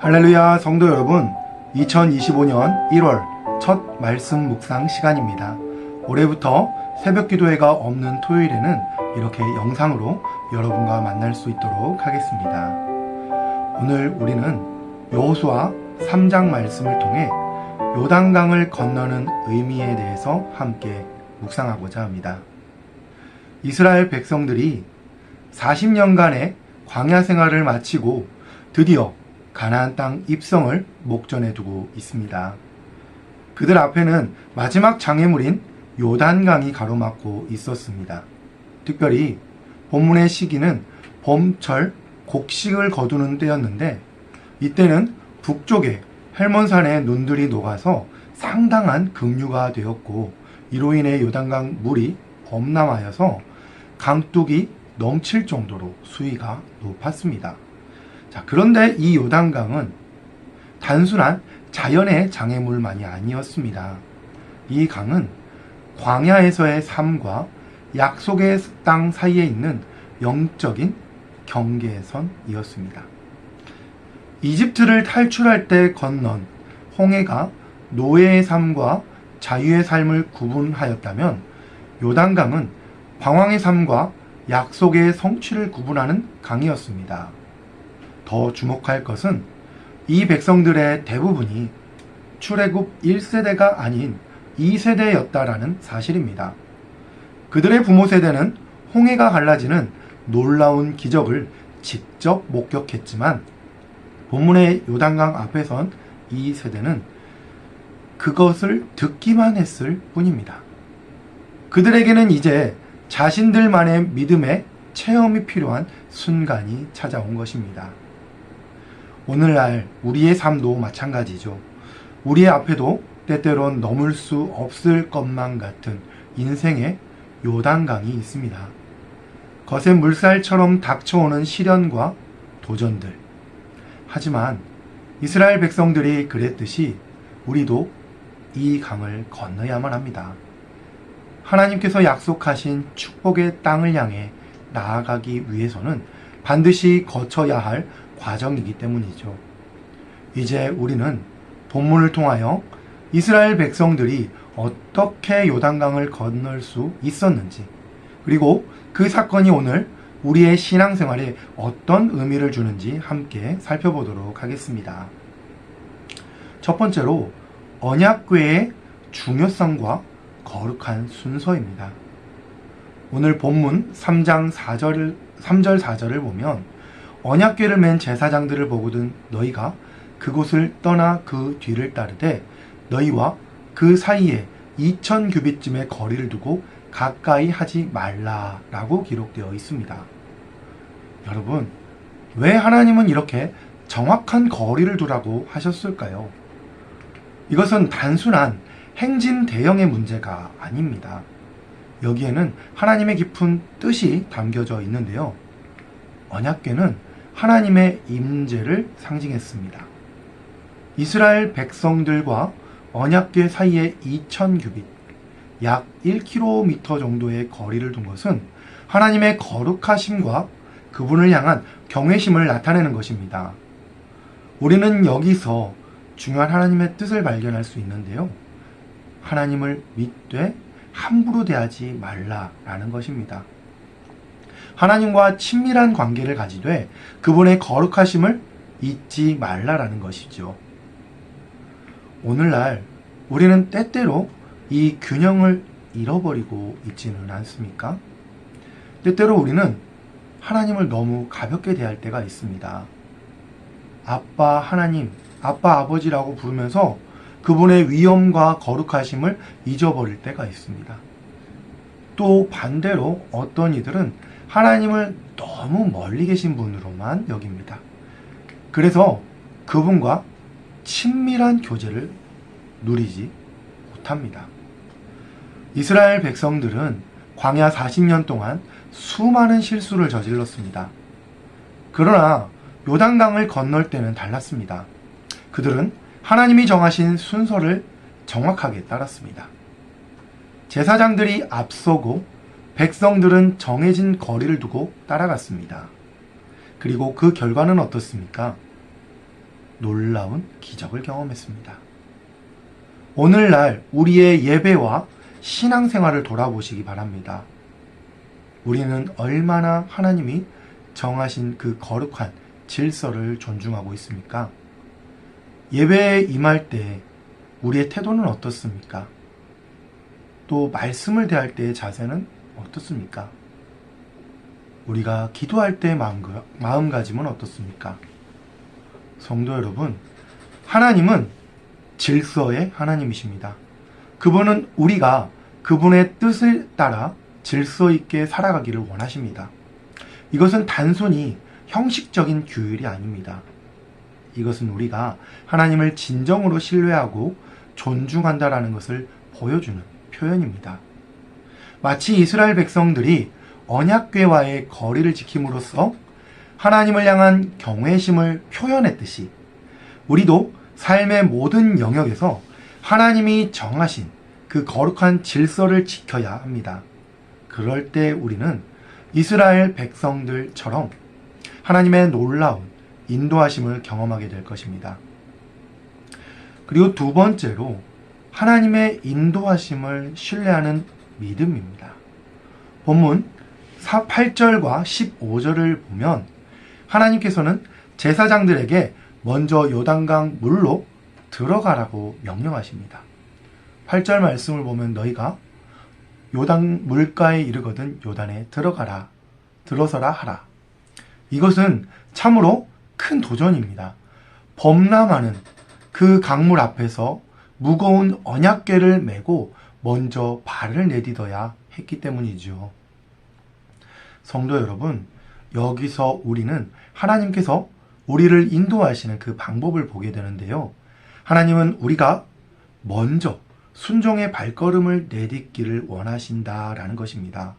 할렐루야 성도 여러분, 2025년 1월 첫 말씀 묵상 시간입니다. 올해부터 새벽 기도회가 없는 토요일에는 이렇게 영상으로 여러분과 만날 수 있도록 하겠습니다. 오늘 우리는 여호수아 3장 말씀을 통해 요단강을 건너는 의미에 대해서 함께 묵상하고자 합니다. 이스라엘 백성들이 40년간의 광야 생활을 마치고 드디어 가나안 땅 입성을 목전에 두고 있습니다. 그들 앞에는 마지막 장애물인 요단강이 가로막고 있었습니다. 특별히 본문의 시기는 봄철 곡식을 거두는 때였는데, 이때는 북쪽에 헬몬산의 눈들이 녹아서 상당한 급류가 되었고, 이로 인해 요단강 물이 범람하여서 강둑이 넘칠 정도로 수위가 높았습니다. 자, 그런데 이 요단강은 단순한 자연의 장애물만이 아니었습니다. 이 강은 광야에서의 삶과 약속의 땅 사이에 있는 영적인 경계선이었습니다. 이집트를 탈출할 때 건넌 홍해가 노예의 삶과 자유의 삶을 구분하였다면, 요단강은 방황의 삶과 약속의 성취를 구분하는 강이었습니다. 더 주목할 것은 이 백성들의 대부분이 출애굽 1세대가 아닌 2세대였다라는 사실입니다. 그들의 부모 세대는 홍해가 갈라지는 놀라운 기적을 직접 목격했지만, 본문의 요단강 앞에 선 이 세대는 그것을 듣기만 했을 뿐입니다. 그들에게는 이제 자신들만의 믿음의 체험이 필요한 순간이 찾아온 것입니다. 오늘날 우리의 삶도 마찬가지죠. 우리의 앞에도 때때론 넘을 수 없을 것만 같은 인생의 요단강이 있습니다. 거센 물살처럼 닥쳐오는 시련과 도전들. 하지만 이스라엘 백성들이 그랬듯이 우리도 이 강을 건너야만 합니다. 하나님께서 약속하신 축복의 땅을 향해 나아가기 위해서는 반드시 거쳐야 할 과정이기 때문이죠. 이제 우리는 본문을 통하여 이스라엘 백성들이 어떻게 요단강을 건널 수 있었는지, 그리고 그 사건이 오늘 우리의 신앙생활에 어떤 의미를 주는지 함께 살펴보도록 하겠습니다. 첫 번째로 언약궤의 중요성과 거룩한 순서입니다. 오늘 본문 3장 3절 4절을 보면, 언약궤를 맨 제사장들을 보거든 너희가 그곳을 떠나 그 뒤를 따르되 너희와 그 사이에 2000규빗쯤의 거리를 두고 가까이 하지 말라라고 기록되어 있습니다. 여러분, 왜 하나님은 이렇게 정확한 거리를 두라고 하셨을까요? 이것은 단순한 행진 대형의 문제가 아닙니다. 여기에는 하나님의 깊은 뜻이 담겨져 있는데요. 언약궤는 하나님의 임재를 상징했습니다. 이스라엘 백성들과 언약궤 사이에 2000규빗, 약 1km 정도의 거리를 둔 것은 하나님의 거룩하심과 그분을 향한 경외심을 나타내는 것입니다. 우리는 여기서 중요한 하나님의 뜻을 발견할 수 있는데요. 하나님을 믿되 함부로 대하지 말라라는 것입니다. 하나님과 친밀한 관계를 가지되 그분의 거룩하심을 잊지 말라라는 것이죠. 오늘날 우리는 때때로 이 균형을 잃어버리고 있지는 않습니까? 때때로 우리는 하나님을 너무 가볍게 대할 때가 있습니다. 아빠 하나님, 아빠 아버지라고 부르면서 그분의 위엄과 거룩하심을 잊어버릴 때가 있습니다. 또 반대로 어떤 이들은 하나님을 너무 멀리 계신 분으로만 여깁니다. 그래서 그분과 친밀한 교제를 누리지 못합니다. 이스라엘 백성들은 광야 40년 동안 수많은 실수를 저질렀습니다. 그러나 요단강을 건널 때는 달랐습니다. 그들은 하나님이 정하신 순서를 정확하게 따랐습니다. 제사장들이 앞서고 백성들은 정해진 거리를 두고 따라갔습니다. 그리고 그 결과는 어떻습니까? 놀라운 기적을 경험했습니다. 오늘날 우리의 예배와 신앙생활을 돌아보시기 바랍니다. 우리는 얼마나 하나님이 정하신 그 거룩한 질서를 존중하고 있습니까? 예배에 임할 때 우리의 태도는 어떻습니까? 또 말씀을 대할 때의 자세는 어떻습니까? 우리가 기도할 때의 마음가짐은 어떻습니까? 성도 여러분, 하나님은 질서의 하나님이십니다. 그분은 우리가 그분의 뜻을 따라 질서 있게 살아가기를 원하십니다. 이것은 단순히 형식적인 규율이 아닙니다. 이것은 우리가 하나님을 진정으로 신뢰하고 존중한다라는 것을 보여주는 표현입니다. 마치 이스라엘 백성들이 언약궤와의 거리를 지킴으로써 하나님을 향한 경외심을 표현했듯이 우리도 삶의 모든 영역에서 하나님이 정하신 그 거룩한 질서를 지켜야 합니다. 그럴 때 우리는 이스라엘 백성들처럼 하나님의 놀라운 인도하심을 경험하게 될 것입니다. 그리고 두 번째로 하나님의 인도하심을 신뢰하는 믿음입니다. 본문 8절과 15절을 보면 하나님께서는 제사장들에게 먼저 요단강 물로 들어가라고 명령하십니다. 8절 말씀을 보면 너희가 요단 물가에 이르거든 요단에 들어가라, 들어서라 하라. 이것은 참으로 큰 도전입니다. 범람하는 그 강물 앞에서 무거운 언약궤를 메고 먼저 발을 내딛어야 했기 때문이죠. 성도 여러분, 여기서 우리는 하나님께서 우리를 인도하시는 그 방법을 보게 되는데요. 하나님은 우리가 먼저 순종의 발걸음을 내딛기를 원하신다라는 것입니다.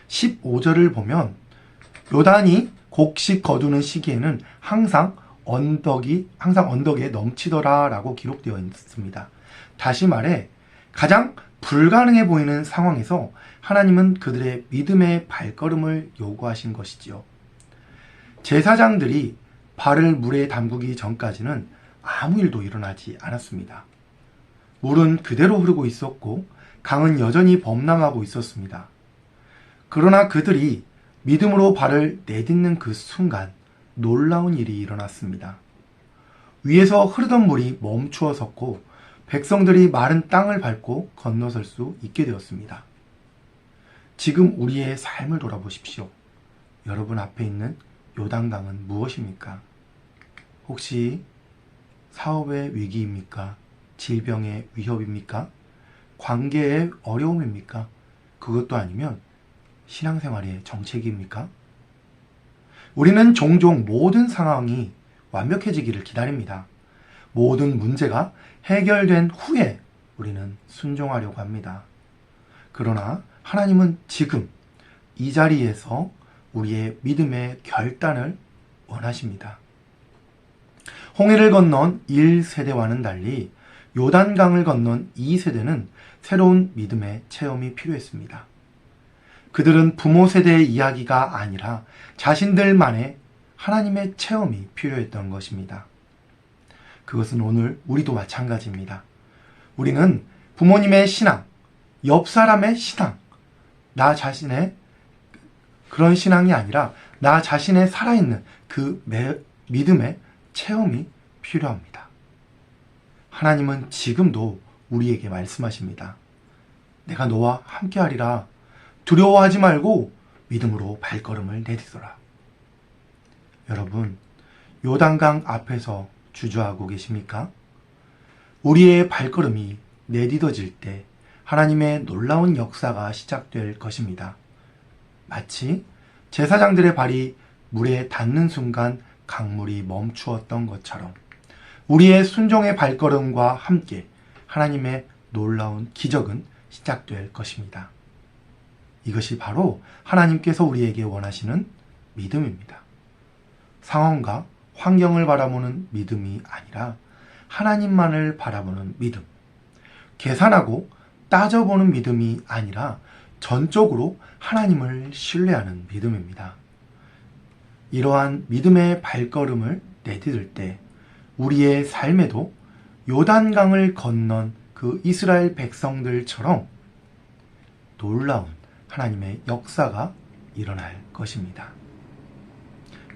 15절을 보면 요단이 곡식 거두는 시기에는 항상 언덕에 넘치더라라고 기록되어 있습니다. 다시 말해 가장 불가능해 보이는 상황에서 하나님은 그들의 믿음의 발걸음을 요구하신 것이지요. 제사장들이 발을 물에 담그기 전까지는 아무 일도 일어나지 않았습니다. 물은 그대로 흐르고 있었고 강은 여전히 범람하고 있었습니다. 그러나 그들이 믿음으로 발을 내딛는 그 순간 놀라운 일이 일어났습니다. 위에서 흐르던 물이 멈추어 섰고 백성들이 마른 땅을 밟고 건너설 수 있게 되었습니다. 지금 우리의 삶을 돌아보십시오. 여러분 앞에 있는 요단강은 무엇입니까? 혹시 사업의 위기입니까? 질병의 위협입니까? 관계의 어려움입니까? 그것도 아니면 신앙생활의 정체기입니까? 우리는 종종 모든 상황이 완벽해지기를 기다립니다. 모든 문제가 해결된 후에 우리는 순종하려고 합니다. 그러나 하나님은 지금 이 자리에서 우리의 믿음의 결단을 원하십니다. 홍해를 건넌 1세대와는 달리 요단강을 건넌 2세대는 새로운 믿음의 체험이 필요했습니다. 그들은 부모 세대의 이야기가 아니라 자신들만의 하나님의 체험이 필요했던 것입니다. 그것은 오늘 우리도 마찬가지입니다. 우리는 부모님의 신앙, 옆 사람의 신앙, 나 자신의 그런 신앙이 아니라 나 자신의 살아있는 그 믿음의 체험이 필요합니다. 하나님은 지금도 우리에게 말씀하십니다. 내가 너와 함께하리라. 두려워하지 말고 믿음으로 발걸음을 내딛어라. 여러분, 요단강 앞에서 주저하고 계십니까? 우리의 발걸음이 내딛어질 때 하나님의 놀라운 역사가 시작될 것입니다. 마치 제사장들의 발이 물에 닿는 순간 강물이 멈추었던 것처럼 우리의 순종의 발걸음과 함께 하나님의 놀라운 기적은 시작될 것입니다. 이것이 바로 하나님께서 우리에게 원하시는 믿음입니다. 상황과 환경을 바라보는 믿음이 아니라 하나님만을 바라보는 믿음. 계산하고 따져보는 믿음이 아니라 전적으로 하나님을 신뢰하는 믿음입니다. 이러한 믿음의 발걸음을 내딛을 때 우리의 삶에도 요단강을 건넌 그 이스라엘 백성들처럼 놀라운 하나님의 역사가 일어날 것입니다.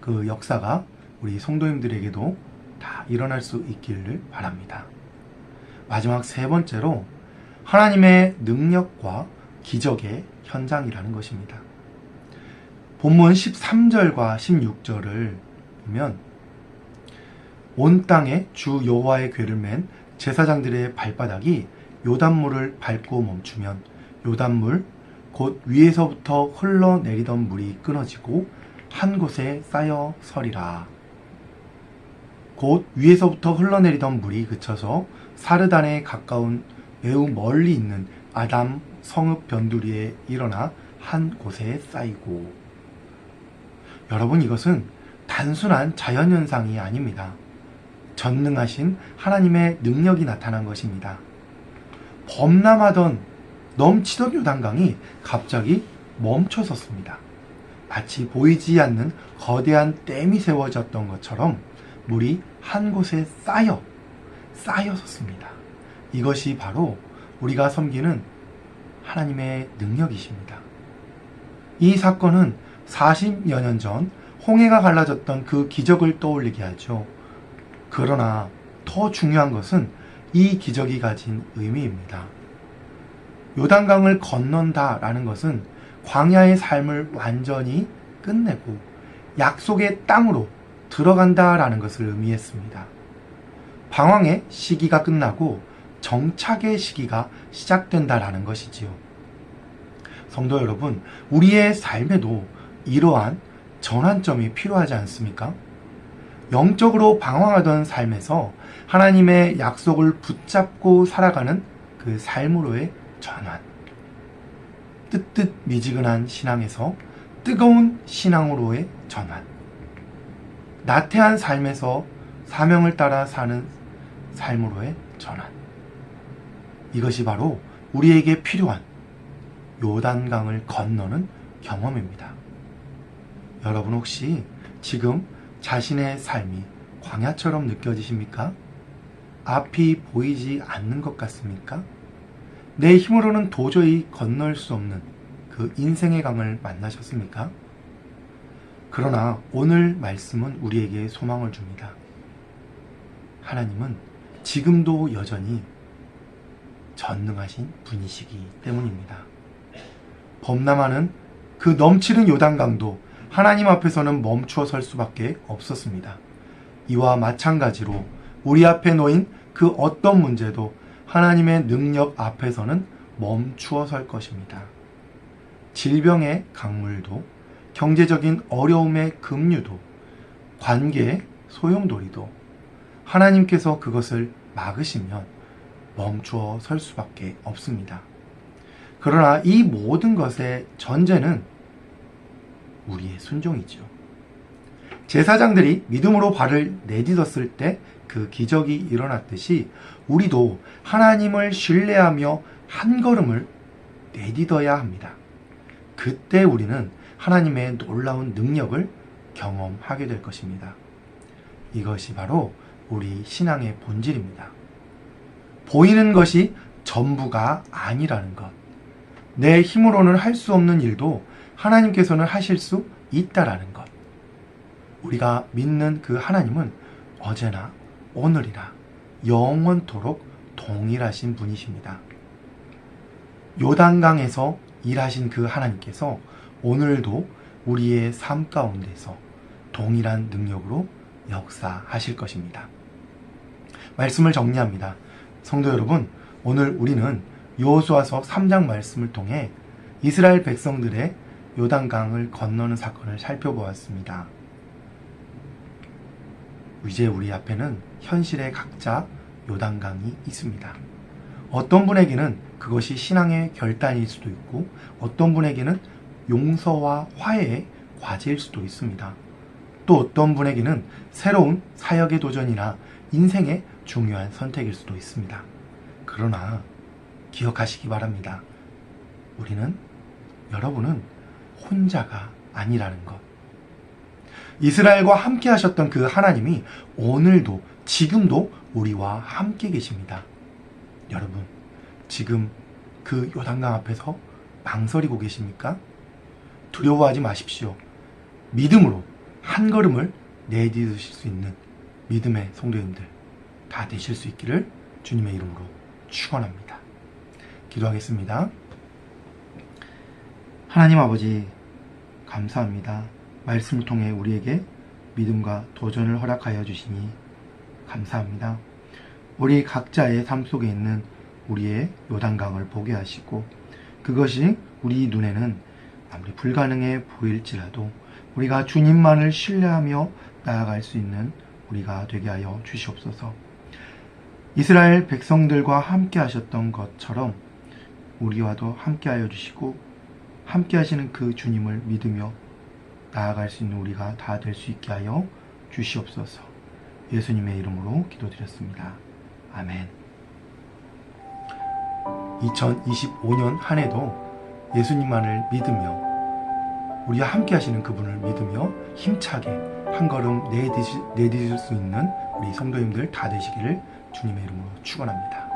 그 역사가 우리 성도님들에게도 다 일어날 수 있기를 바랍니다. 마지막 세 번째로 하나님의 능력과 기적의 현장이라는 것입니다. 본문 13절과 16절을 보면 온 땅에 주 여호와의 궤를 맨 제사장들의 발바닥이 요단물을 밟고 멈추면 요단물 곧 위에서부터 흘러내리던 물이 끊어지고 한 곳에 쌓여 서리라. 곧 위에서부터 흘러내리던 물이 그쳐서 사르단에 가까운 매우 멀리 있는 아담 성읍 변두리에 일어나 한 곳에 쌓이고. 여러분, 이것은 단순한 자연현상이 아닙니다. 전능하신 하나님의 능력이 나타난 것입니다. 범람하던 넘치던 요단강이 갑자기 멈춰섰습니다. 마치 보이지 않는 거대한 댐이 세워졌던 것처럼 물이 한 곳에 쌓여섰습니다. 이것이 바로 우리가 섬기는 하나님의 능력이십니다. 이 사건은 40여 년 전 홍해가 갈라졌던 그 기적을 떠올리게 하죠. 그러나 더 중요한 것은 이 기적이 가진 의미입니다. 요단강을 건넌다라는 것은 광야의 삶을 완전히 끝내고 약속의 땅으로 들어간다라는 것을 의미했습니다. 방황의 시기가 끝나고 정착의 시기가 시작된다라는 것이지요. 성도 여러분, 우리의 삶에도 이러한 전환점이 필요하지 않습니까? 영적으로 방황하던 삶에서 하나님의 약속을 붙잡고 살아가는 그 삶으로의 전환. 뜨뜻미지근한 신앙에서 뜨거운 신앙으로의 전환. 나태한 삶에서 사명을 따라 사는 삶으로의 전환. 이것이 바로 우리에게 필요한 요단강을 건너는 경험입니다. 여러분, 혹시 지금 자신의 삶이 광야처럼 느껴지십니까? 앞이 보이지 않는 것 같습니까? 내 힘으로는 도저히 건널 수 없는 그 인생의 강을 만나셨습니까? 그러나 오늘 말씀은 우리에게 소망을 줍니다. 하나님은 지금도 여전히 전능하신 분이시기 때문입니다. 범람하는 그 넘치는 요단강도 하나님 앞에서는 멈추어 설 수밖에 없었습니다. 이와 마찬가지로 우리 앞에 놓인 그 어떤 문제도 하나님의 능력 앞에서는 멈추어 설 것입니다. 질병의 강물도, 경제적인 어려움의 급류도, 관계의 소용돌이도 하나님께서 그것을 막으시면 멈추어 설 수밖에 없습니다. 그러나 이 모든 것의 전제는 우리의 순종이죠. 제사장들이 믿음으로 발을 내딛었을 때 그 기적이 일어났듯이 우리도 하나님을 신뢰하며 한 걸음을 내딛어야 합니다. 그때 우리는 하나님의 놀라운 능력을 경험하게 될 것입니다. 이것이 바로 우리 신앙의 본질입니다. 보이는 것이 전부가 아니라는 것. 내 힘으로는 할 수 없는 일도 하나님께서는 하실 수 있다라는 것. 우리가 믿는 그 하나님은 어제나 오늘이나 영원토록 동일하신 분이십니다. 요단강에서 일하신 그 하나님께서 오늘도 우리의 삶 가운데서 동일한 능력으로 역사하실 것입니다. 말씀을 정리합니다. 성도 여러분, 오늘 우리는 여호수아서 3장 말씀을 통해 이스라엘 백성들의 요단강을 건너는 사건을 살펴보았습니다. 이제 우리 앞에는 현실의 각자 요단강이 있습니다. 어떤 분에게는 그것이 신앙의 결단일 수도 있고 어떤 분에게는 용서와 화해의 과제일 수도 있습니다. 또 어떤 분에게는 새로운 사역의 도전이나 인생의 중요한 선택일 수도 있습니다. 그러나 기억하시기 바랍니다. 여러분은 혼자가 아니라는 것. 이스라엘과 함께 하셨던 그 하나님이 오늘도 지금도 우리와 함께 계십니다. 여러분, 지금 그 요단강 앞에서 망설이고 계십니까? 두려워하지 마십시오. 믿음으로 한 걸음을 내딛으실 수 있는 믿음의 성도님들 다 되실 수 있기를 주님의 이름으로 축원합니다. 기도하겠습니다. 하나님 아버지, 감사합니다. 말씀을 통해 우리에게 믿음과 도전을 허락하여 주시니 감사합니다. 우리 각자의 삶 속에 있는 우리의 요단강을 보게 하시고 그것이 우리 눈에는 아무리 불가능해 보일지라도 우리가 주님만을 신뢰하며 나아갈 수 있는 우리가 되게 하여 주시옵소서. 이스라엘 백성들과 함께 하셨던 것처럼 우리와도 함께 하여 주시고 함께 하시는 그 주님을 믿으며 나아갈 수 있는 우리가 다 될 수 있게 하여 주시옵소서. 예수님의 이름으로 기도드렸습니다. 아멘. 2025년 한 해도 예수님만을 믿으며 우리와 함께 하시는 그분을 믿으며 힘차게 한 걸음 내딛을 수 있는 우리 성도님들 다 되시기를 주님의 이름으로 축원합니다.